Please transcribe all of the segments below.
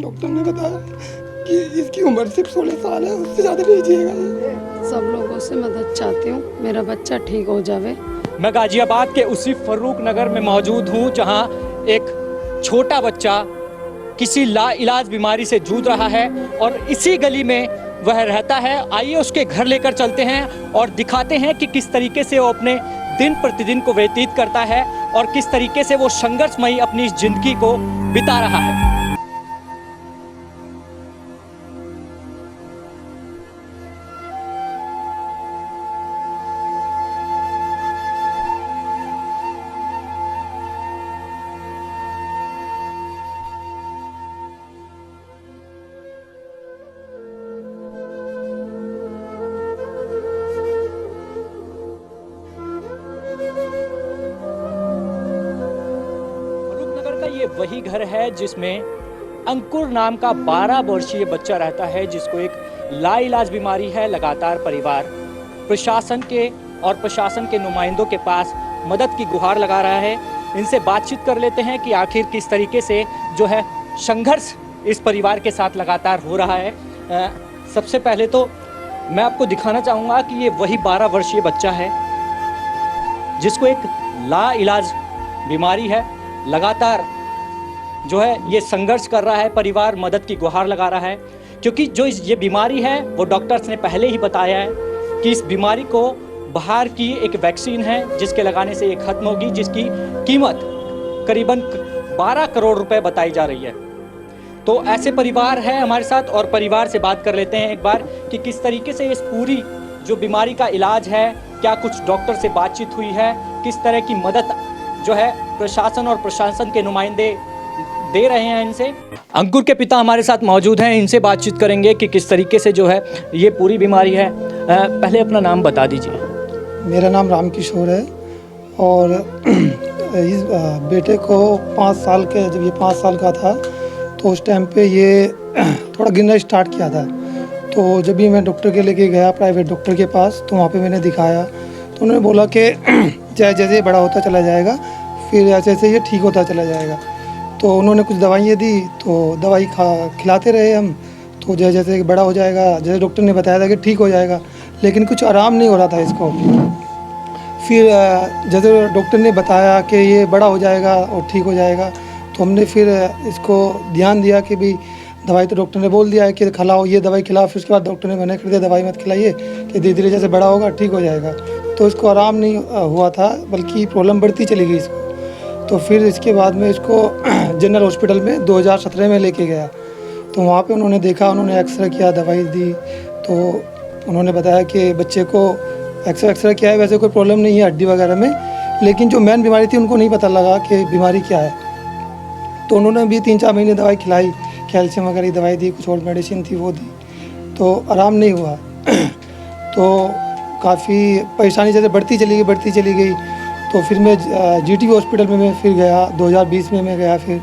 Doctor ने बताया कि इसकी उम्र सिर्फ 16 साल है, उससे ज़्यादा नहीं जिएगा ये। सब लोगों से मदद चाहती हूँ, मेरा बच्चा ठीक हो जावे। मैं गाजियाबाद के उसी फर्रुख नगर में मौजूद हूँ जहाँ एक छोटा बच्चा किसी लाइलाज बीमारी से जूझ रहा है और इसी गली में वह रहता है। आइए उसके घर लेकर चलते हैं और दिखाते हैं कि किस तरीके से वो अपने दिन प्रतिदिन को व्यतीत करता है और किस तरीके से वो संघर्षमयी अपनी जिंदगी को बिता रहा है। ये वही घर है जिसमें अंकुर नाम का 12 वर्षीय बच्चा रहता है जिसको एक लाइलाज बीमारी है। लगातार परिवार प्रशासन के नुमाइंदों के पास मदद की गुहार लगा रहा है। इनसे बातचीत कर लेते हैं कि आखिर किस तरीके से जो है संघर्ष इस परिवार के साथ लगातार हो रहा है। सबसे पहले तो मैं आपको दिखाना चाहूँगा कि ये वही 12 वर्षीय बच्चा है जिसको एक लाइलाज बीमारी है। लगातार जो है ये संघर्ष कर रहा है, परिवार मदद की गुहार लगा रहा है क्योंकि जो ये बीमारी है वो डॉक्टर्स ने पहले ही बताया है कि इस बीमारी को बाहर की एक वैक्सीन है जिसके लगाने से ये खत्म होगी, जिसकी कीमत करीबन 12 करोड़ रुपए बताई जा रही है। तो ऐसे परिवार है हमारे साथ और परिवार से बात कर लेते हैं एक बार कि किस तरीके से इस पूरी जो बीमारी का इलाज है, क्या कुछ डॉक्टर से बातचीत हुई है, किस तरह की मदद जो है प्रशासन और प्रशासन के नुमाइंदे दे रहे हैं इनसे। अंकुर के पिता हमारे साथ मौजूद हैं, इनसे बातचीत करेंगे कि किस तरीके से जो है ये पूरी बीमारी है। पहले अपना नाम बता दीजिए। मेरा नाम राम किशोर है और इस बेटे को 5 साल के जब ये 5 साल का था तो उस टाइम पे ये थोड़ा गिरना स्टार्ट किया था। तो जब भी मैं डॉक्टर के लेके गया प्राइवेट डॉक्टर के पास तो वहाँ पे मैंने दिखाया तो उन्होंने बोला कि जैसे जैसे बड़ा होता चला जाएगा फिर ऐसे ऐसे ये ठीक होता चला जाएगा। तो उन्होंने कुछ दवाइयाँ दी तो दवाई खिलाते रहे हम, तो जैसे जैसे बड़ा हो जाएगा, जैसे डॉक्टर ने बताया था कि ठीक हो जाएगा, लेकिन कुछ आराम नहीं हो रहा था इसको। फिर जैसे डॉक्टर ने बताया कि ये बड़ा हो जाएगा और ठीक हो जाएगा तो हमने फिर इसको ध्यान दिया कि भाई दवाई तो डॉक्टर ने बोल दिया है कि खिलाओ, ये दवाई खिलाओ। फिर उसके बाद डॉक्टर ने मना कर दिया दवाई मत खिलाइए कि धीरे धीरे जैसे बड़ा होगा ठीक हो जाएगा। तो इसको आराम नहीं हुआ था बल्कि प्रॉब्लम बढ़ती चली गई इसको। तो फिर इसके बाद में इसको जनरल हॉस्पिटल में 2017 में लेके गया तो वहाँ पे उन्होंने देखा, उन्होंने एक्सरे किया, दवाई दी तो उन्होंने बताया कि बच्चे को एक्सरे किया है, वैसे कोई प्रॉब्लम नहीं है हड्डी वगैरह में, लेकिन जो मेन बीमारी थी उनको नहीं पता लगा कि बीमारी क्या है। तो उन्होंने भी 3-4 महीने दवाई खिलाई, कैल्शियम वगैरह की दवाई दी, कुछ और मेडिसिन थी वो दी, तो आराम नहीं हुआ। तो काफ़ी परेशानी जैसे बढ़ती चली गई। तो फिर मैं जीटीबी हॉस्पिटल में मैं फिर गया, 2020 में मैं गया। फिर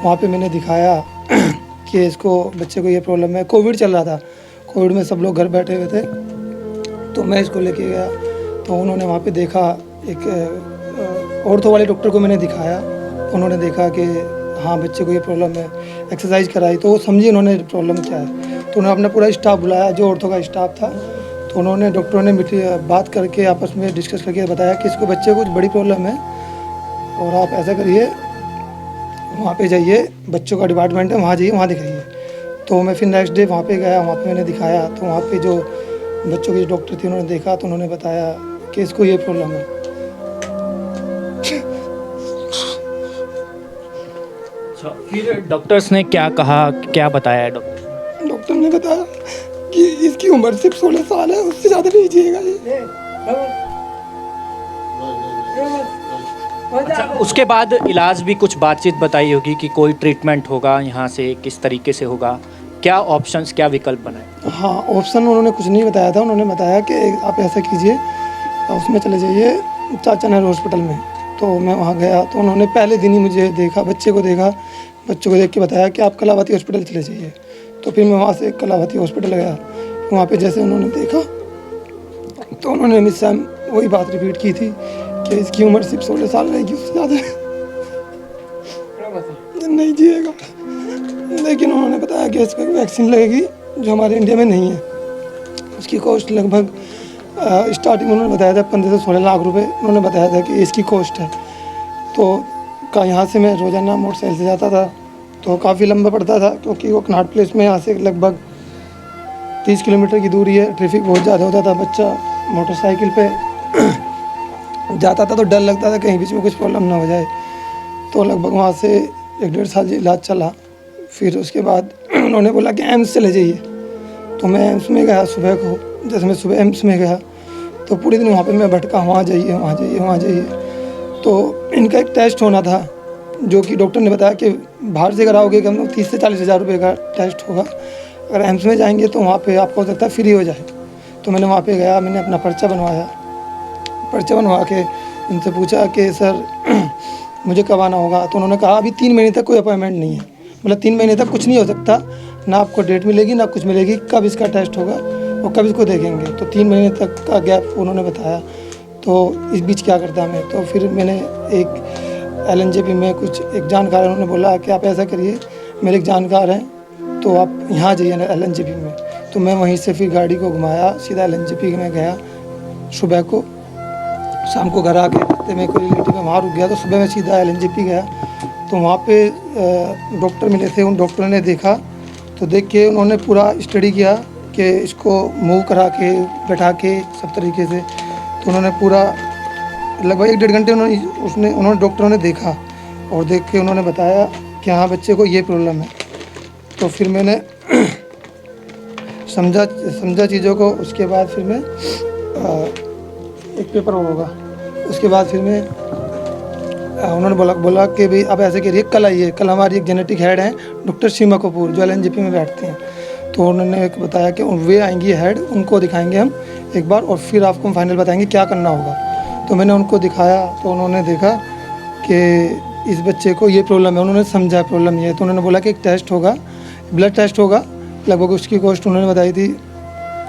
वहाँ पे मैंने दिखाया कि इसको बच्चे को ये प्रॉब्लम है। कोविड चल रहा था, कोविड में सब लोग घर बैठे हुए थे तो मैं इसको लेके गया तो उन्होंने वहाँ पे देखा, एक ऑर्थो वाले डॉक्टर को मैंने दिखाया, उन्होंने देखा कि हाँ बच्चे को ये प्रॉब्लम है, एक्सरसाइज कराई तो वो समझी उन्होंने प्रॉब्लम क्या है। तो उन्होंने अपना पूरा स्टाफ बुलाया, जो ऑर्थो का स्टाफ था, तो उन्होंने डॉक्टरों ने बात करके आपस में डिस्कस करके बताया कि इसको बच्चे को कुछ बड़ी प्रॉब्लम है और आप ऐसा करिए वहाँ पे जाइए, बच्चों का डिपार्टमेंट है वहाँ जाइए, वहाँ दिखाइए। तो मैं फिर नेक्स्ट डे वहाँ पे गया, वहाँ पे मैंने दिखाया तो वहाँ पे जो बच्चों की डॉक्टर थी उन्होंने देखा तो उन्होंने बताया कि इसको ये प्रॉब्लम है। फिर डॉक्टर्स ने क्या कहा, क्या बताया डॉक्टर ने बताया कि इसकी उम्र सिर्फ 16 साल है, उससे ज़्यादा नहीं जिएगा ये। अच्छा, उसके बाद इलाज भी कुछ बातचीत बताई होगी कि कोई ट्रीटमेंट होगा यहाँ से, किस तरीके से होगा, क्या ऑप्शंस, क्या विकल्प बनाए? हाँ, ऑप्शन उन्होंने कुछ नहीं बताया था। उन्होंने बताया कि आप ऐसा कीजिए, उसमें चले जाइए चाचा नहर हॉस्पिटल में। तो मैं वहाँ गया तो उन्होंने पहले दिन ही मुझे देखा, बच्चे को देख के बताया कि आप कलावती हॉस्पिटल चले जाइए। तो फिर मैं वहाँ से कलावती हॉस्पिटल गया। वहाँ पे जैसे उन्होंने देखा तो उन्होंने मुझसे वही बात रिपीट की थी कि इसकी उम्र सिर्फ 16 साल रहेगी, उससे ज़्यादा नहीं जिएगा। लेकिन उन्होंने बताया कि इसका वैक्सीन लगेगी जो हमारे इंडिया में नहीं है। उसकी कॉस्ट लगभग स्टार्टिंग उन्होंने बताया था 15 से 16 लाख रुपए उन्होंने बताया था कि इसकी कॉस्ट है। तो यहाँ से मैं रोज़ाना मोटरसाइकिल से जाता था तो काफ़ी लंबा पड़ता था, क्योंकि वो कनाट प्लेस में यहाँ से लगभग 30 किलोमीटर की दूरी है। ट्रैफिक बहुत ज़्यादा होता था। बच्चा मोटरसाइकिल पे जाता था तो डर लगता था कहीं बीच में कुछ प्रॉब्लम ना हो जाए। तो लगभग वहाँ से 1-1.5 साल इलाज चला। फिर उसके बाद उन्होंने बोला कि एम्स चले जाइए। तो मैं एम्स में गया सुबह को। जैसे मैं सुबह एम्स में गया तो पूरे दिन वहाँ पे मैं भटका, वहाँ जाइए वहाँ जाइए वहाँ जाइए। तो इनका एक टेस्ट होना था जो कि डॉक्टर ने बताया कि बाहर से कराओगे कम 30 से 40 हज़ार रुपये का टेस्ट होगा। अगर एम्स में जाएंगे तो वहाँ पे आपको हो सकता है फ्री हो जाए। तो मैंने वहाँ पे गया, मैंने अपना पर्चा बनवाया। पर्चा बनवा के उनसे पूछा कि सर मुझे कब आना होगा। तो उन्होंने कहा अभी 3 महीने तक कोई अपॉइंटमेंट नहीं है, मतलब 3 महीने तक कुछ नहीं हो सकता, ना आपको डेट मिलेगी ना कुछ मिलेगी, कब इसका टेस्ट होगा और कब इसको देखेंगे। तो 3 महीने तक का गैप उन्होंने बताया। तो इस बीच क्या करता मैं, तो फिर मैंने एक LNJP में कुछ एक जानकार, उन्होंने बोला कि आप ऐसा करिए, मेरे एक जानकार हैं तो आप यहाँ जाइए ना LNJP में। तो मैं वहीं से फिर गाड़ी को घुमाया, सीधा LNJP में गया। सुबह को शाम को घर आके रास्ते में कोई रिलेटिव में वहाँ रुक गया, तो सुबह मैं सीधा LNJP गया। तो वहाँ पे डॉक्टर मिले थे। उन डॉक्टर ने देखा, तो देख के उन्होंने पूरा स्टडी किया कि इसको मूव करा के बैठा के सब तरीके से। तो उन्होंने पूरा लगभग 1-1.5 घंटे उन्होंने डॉक्टरों ने देखा और देख के उन्होंने बताया कि हाँ बच्चे को ये प्रॉब्लम है। तो फिर मैंने समझा चीज़ों को। उसके बाद फिर मैं एक पेपर होगा, उसके बाद फिर मैं उन्होंने बोला कि भाई अब ऐसे करिए, कल आइए। कल हमारी एक जेनेटिक हेड हैं डॉक्टर सीमा कपूर जो LNJP में बैठते हैं। तो उन्होंने एक बताया कि वे आएंगी हेड, उनको दिखाएंगे हम एक बार और फिर आपको हम फाइनल बताएंगे क्या करना होगा। तो मैंने उनको दिखाया तो उन्होंने देखा कि इस बच्चे को ये प्रॉब्लम है। उन्होंने समझा प्रॉब्लम ये है। तो उन्होंने बोला कि एक टेस्ट होगा, ब्लड टेस्ट होगा। लगभग उसकी कॉस्ट उन्होंने बताई थी,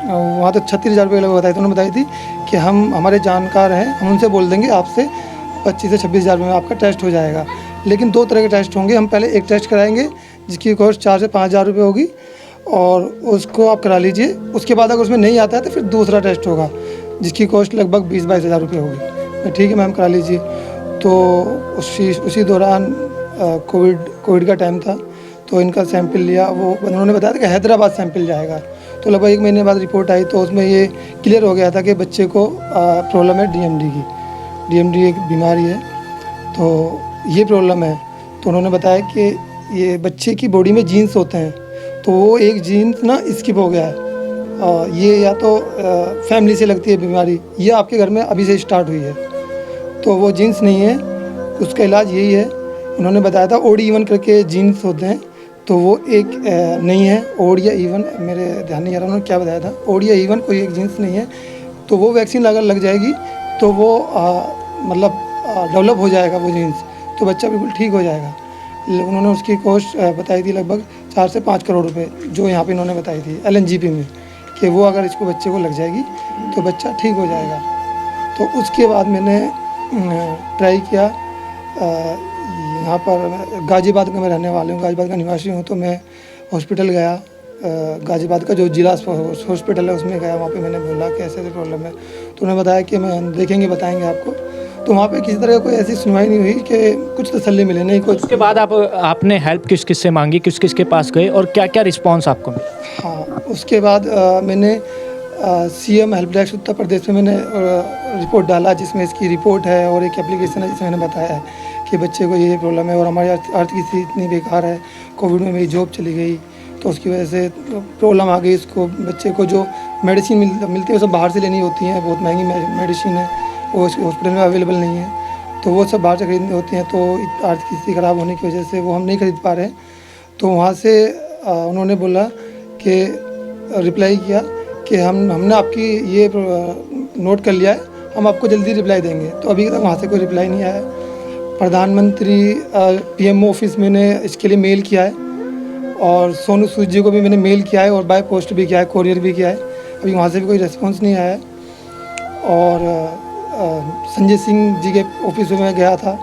वहाँ तो 36,000 रुपये लगभग बताई थी। उन्होंने बताई थी कि हमारे जानकार हैं, हम उनसे बोल देंगे आपसे 25 से 26,000 रुपये में आपका टेस्ट हो जाएगा। लेकिन 2 तरह के टेस्ट होंगे। हम पहले एक टेस्ट कराएंगे जिसकी कॉस्ट 4 से 5,000 रुपये होगी और उसको आप करा लीजिए। उसके बाद अगर उसमें नहीं आता है तो फिर दूसरा टेस्ट होगा जिसकी कॉस्ट लगभग 20-22 हज़ार रुपये होगी। ठीक है मैम, करा लीजिए। तो उसी दौरान कोविड का टाइम था। तो इनका सैंपल लिया। वो उन्होंने बताया था कि हैदराबाद सैंपल जाएगा। तो लगभग 1 महीने बाद रिपोर्ट आई तो उसमें ये क्लियर हो गया था कि बच्चे को प्रॉब्लम है DMD की। DMD एक बीमारी है, तो ये प्रॉब्लम है। तो उन्होंने बताया कि ये बच्चे की बॉडी में जीन्स होते हैं, तो वो एक जीन्स ना स्किप हो गया है। ये या तो फैमिली से लगती है बीमारी या आपके घर में अभी से स्टार्ट हुई है, तो वो जीन्स नहीं है। उसका इलाज यही है। उन्होंने बताया था ओड इवन करके जीन्स होते हैं, तो वो एक नहीं है। ओड या इवन, मेरे ध्यान नहीं आ रहा उन्होंने क्या बताया था। ओड या इवन कोई एक जीन्स नहीं है। तो वो वैक्सीन अगर लग जाएगी तो वो मतलब डेवलप हो जाएगा वो जीन्स, तो बच्चा बिल्कुल ठीक हो जाएगा। उन्होंने उसकी कॉस्ट बताई थी लगभग 4 से 5 करोड़ रुपए, जो यहाँ पे इन्होंने बताई थी LNJP में, कि वो अगर इसको बच्चे को लग जाएगी तो बच्चा ठीक हो जाएगा। तो उसके बाद मैंने ट्राई किया। यहाँ पर गाज़ियाबाद का मैं रहने वाला हूँ, गाज़ियाबाद का निवासी हूँ। तो मैं हॉस्पिटल गया, गाज़ियाबाद का जो जिला हॉस्पिटल है उसमें गया। वहाँ पे मैंने बोला कि ऐसे ऐसे प्रॉब्लम है। तो उन्होंने बताया कि मैं देखेंगे, बताएंगे आपको। तो वहाँ पे किसी तरह कोई ऐसी सुनवाई नहीं हुई कि कुछ तसल्ली मिले, नहीं कुछ। उसके बाद आपने हेल्प किस किस से मांगी, किस किस के पास गए और क्या क्या रिस्पॉन्स आपको मिला? हाँ, उसके बाद मैंने CM help desk Uttar Pradesh में मैंने रिपोर्ट डाला, जिसमें इसकी रिपोर्ट है और एक एप्लीकेशन है जिसमें मैंने बताया है कि बच्चे को ये प्रॉब्लम है और हमारी आर्थिक स्थिति इतनी बेकार है, कोविड में मेरी जॉब चली गई, तो उसकी वजह से प्रॉब्लम आ गई। इसको बच्चे को जो मेडिसिन मिलती है वो सब बाहर से लेनी होती हैं, बहुत महंगी मेडिसिन है, वो इसके हॉस्पिटल में अवेलेबल नहीं है, तो वो सब बाहर से खरीदनी होती हैं। तो आर्थिक स्थिति ख़राब होने की वजह से वो हम नहीं खरीद पा रहे हैं। तो वहाँ से उन्होंने बोला कि रिप्लाई किया कि हमने आपकी ये नोट कर लिया है, हम आपको जल्दी रिप्लाई देंगे। तो अभी तक वहाँ से कोई रिप्लाई नहीं आया। प्रधानमंत्री PM ऑफिस मैंने इसके लिए मेल किया है और सोनू सूद जी को भी मैंने मेल किया है और बाय पोस्ट भी किया है, कोरियर भी किया है। अभी वहाँ से भी कोई रिस्पॉन्स नहीं आया है। और संजय सिंह जी के ऑफिस में मैं गया था,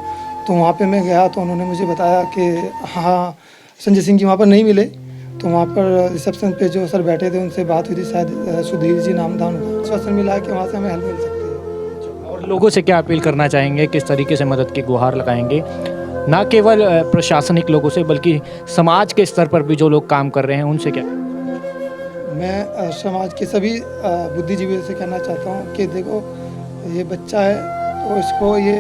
तो वहाँ पे मैं गया तो उन्होंने मुझे बताया कि हाँ संजय सिंह जी वहाँ पर नहीं मिले, तो वहाँ पर रिसेप्शन पे जो सर बैठे थे उनसे बात हुई थी, शायद सुधीर जी नाम था उनका, आश्वासन मिला कि वहाँ से हमें हेल्प मिल सकती है। और लोगों से क्या अपील करना चाहेंगे, किस तरीके से मदद की गुहार लगाएंगे, ना केवल प्रशासनिक लोगों से बल्कि समाज के स्तर पर भी जो लोग काम कर रहे हैं उनसे क्या? मैं समाज के सभी बुद्धिजीवियों से कहना चाहता हूँ कि देखो, ये बच्चा है तो इसको ये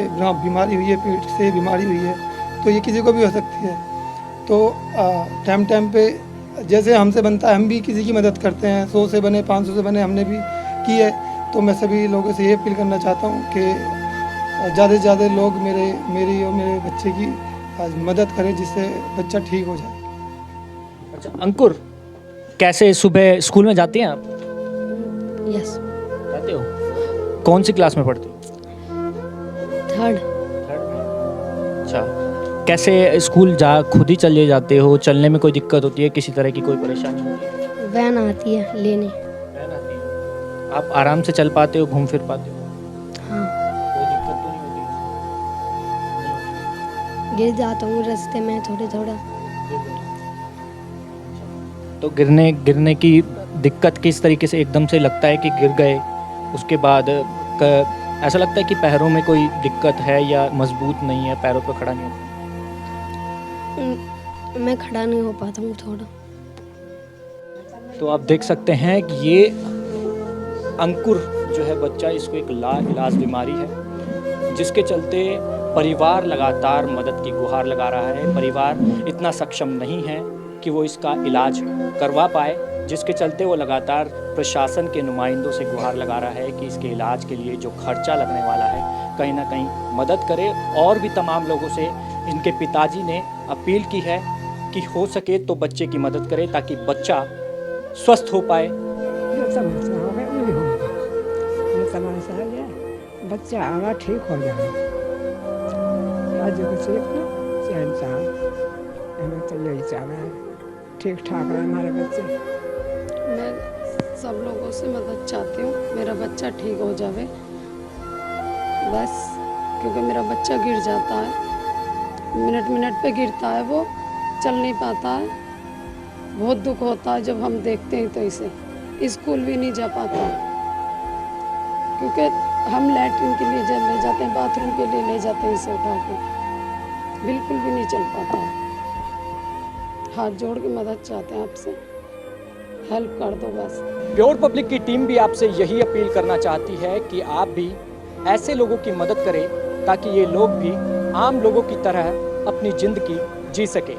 बीमारी हुई है, पेट से बीमारी हुई है, तो ये किसी को भी हो सकती है। तो टाइम टाइम पे जैसे हमसे बनता है हम भी किसी की मदद करते हैं, 100 से बने 500 से बने हमने भी की है। तो मैं सभी लोगों से ये अपील करना चाहता हूँ कि ज़्यादा से ज़्यादा लोग मेरी और मेरे बच्चे की मदद करें, जिससे बच्चा ठीक हो जाए। अच्छा अंकुर, कैसे सुबह स्कूल में जाती हैं आप? यस। जाते हो? कौन सी क्लास में पढ़ते हो? थर्ड। अच्छा, कैसे स्कूल खुद ही चले जाते हो? चलने में कोई दिक्कत होती है, किसी तरह की कोई परेशानी होती है? वैन आती है लेने। वैन आती है। आप आराम से चल पाते हो, घूम फिर पाते हो? हाँ। कोई दिक्कत तो नहीं होती? गिर जाता हूँ रास्ते में थोड़ा। तो गिरने की दिक्कत किस तरीके से? एकदम से लगता है कि गिर गए, उसके बाद ऐसा लगता है कि पैरों में कोई दिक्कत है या मजबूत नहीं है, पैरों पर खड़ा नहीं होता? मैं खड़ा नहीं हो पाता हूँ थोड़ा। तो आप देख सकते हैं कि ये अंकुर जो है बच्चा, इसको एक लाइलाज बीमारी है, जिसके चलते परिवार लगातार मदद की गुहार लगा रहा है। परिवार इतना सक्षम नहीं है कि वो इसका इलाज करवा पाए, जिसके चलते वो लगातार प्रशासन के नुमाइंदों से गुहार लगा रहा है कि इसके इलाज के लिए जो खर्चा लगने वाला है कहीं ना कहीं मदद करे। और भी तमाम लोगों से इनके पिताजी ने अपील की है कि हो सके तो बच्चे की मदद करे ताकि बच्चा स्वस्थ हो पाए। जो समस्या होगा वही होगा, जो समस्या है बच्चा आगा ठीक हो जाए, राज्य को सीखना चैन साहब, हमें तो यही चाहना है ठीक ठाक रहे हमारे बच्चे। मैं सब लोगों से मदद चाहती हूँ, मेरा बच्चा ठीक हो जावे बस, क्योंकि मेरा बच्चा गिर जाता है, मिनट पे गिरता है, वो चल नहीं पाता है। बहुत दुख होता है जब हम देखते हैं तो इसे स्कूल भी नहीं जा पाता, क्योंकि हम लैट्रिन के लिए जब ले जाते हैं, बाथरूम के लिए ले जाते हैं इसे उठा के, बिल्कुल भी नहीं चल पाता है। हाथ जोड़ के मदद चाहते हैं आपसे, हेल्प कर दो बस। प्योर पब्लिक की टीम भी आपसे यही अपील करना चाहती है कि आप भी ऐसे लोगों की मदद करें ताकि ये लोग भी आम लोगों की तरह अपनी जिंदगी जी सके।